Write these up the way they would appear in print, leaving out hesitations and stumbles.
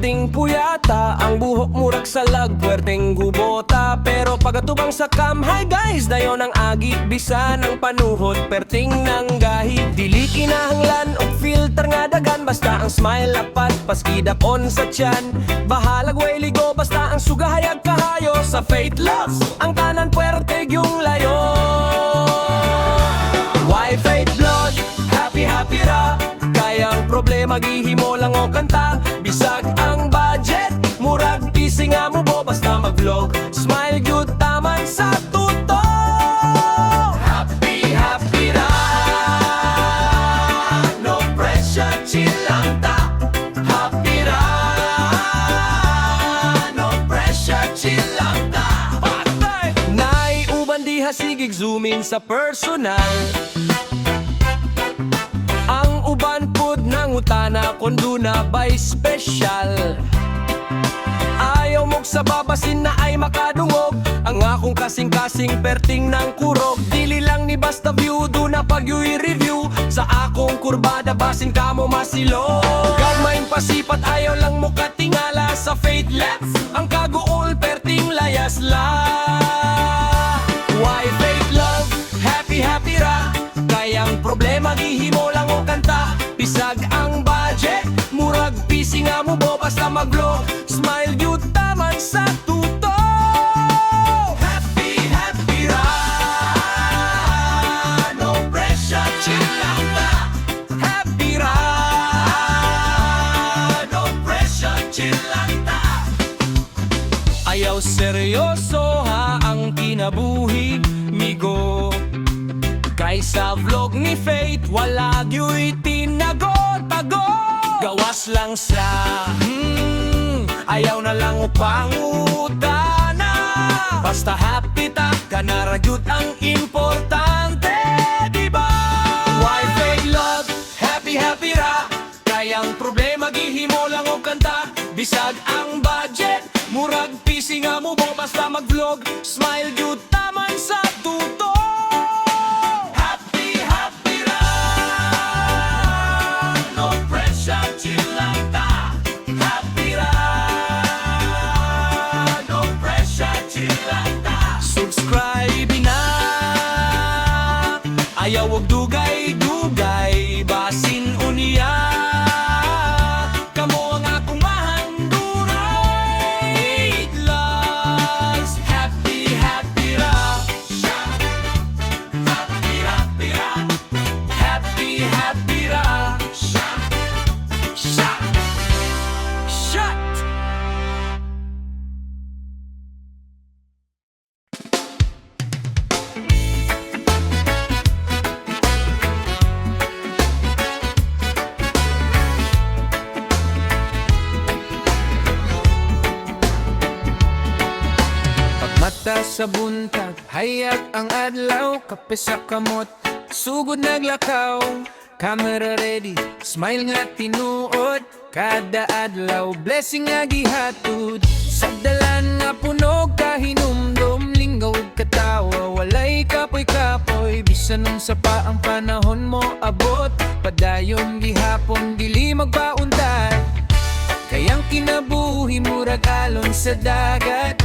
perting puyata, ang buhok murag salag, puwerteng gubota. Pero pagatubang sa cam, hi guys, dayon ang agi, bisa ng panuhot, perting nang gahi. Dili kinahanglan og filter nga dagan, basta ang smile apat, paskidap on sa tiyan. Bahalag way ligo, basta ang sugahayag kahayo. Sa Faith Loves, ang tanan puwerte yung layo. Why Faith Blood, happy happy ra, kayang problema gihimo lang o kanta. Bisag ang budget, murag busy nga mo bo, basta mag-vlog. Smile good taman sa tuto. Happy happy ra, no pressure, chill lang ta. Happy ra, no pressure, chill lang ta. Naiuban diha sigig zoom in sa personal. Ang uban pud nang utana kung duna by special. Ayaw mong sa babasin na ay makadungog, ang akong kasing-kasing perting ng kurog. Dili lang ni basta view, duna pag i-review. Sa akong kurbada basin ka mo masilog. Gagmain pasipat, ayaw lang mo katingala. Sa Faith Loves, ang kaguol perting layas la. Why Faith Love, happy happy ra, kayang problema gihimo lang o kanta. Bisag ang budget, murag busy nga mo bo, basta mag-vlog. Smile yun taman sa tuto. Happy happy ra, no pressure, chill lang ta. Happy ra, no pressure, chill lang ta. Ayaw seryoso ha ang kinabuhi migo, kaysa vlog ni Faith, wala gyu'y tinagot-tagot. Gawas lang sa ayaw na lang upangutana. Basta happy ta, kanaragyut ang importante, diba? Why Faith Love, happy happy ra, kayang problema gihimo lang o kanta. Bisag ang budget, murag busy nga mo bo, basta mag-vlog. Smile gyud taman sa tuto. Ayaw og dugay-dugay, basin unya. Kamo ang akong mahanduray. Loves, happy happy ra. Happy happy ra. Happy happy ra. Shut. Mata sa buntag, hayag ang adlaw, kape sa kamot, sugod naglakaw. Camera ready, smile nga tinuod, kada adlaw, blessing nga gihatod. Sa dalan nga punog, kahinumdum, linggaw katawa, walay kapoy-kapoy. Bisan nung sa pa ang panahon mo abot, padayon gihapon, dili magpauntat. Kayang kinabuhi murag alon sa dagat.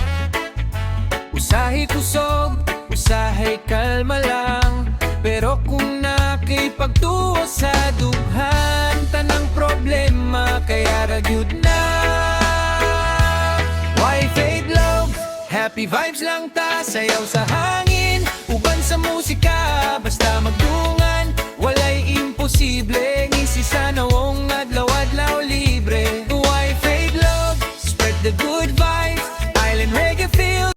Usahay kusog, usahay kalma lang. Pero kung nakipagtuo sa dughan, tanang problema kaya ragyud na. Why Faith Love, happy vibes lang ta, sayaw sa hangin, uban sa musika, basta magdungan, walay imposible.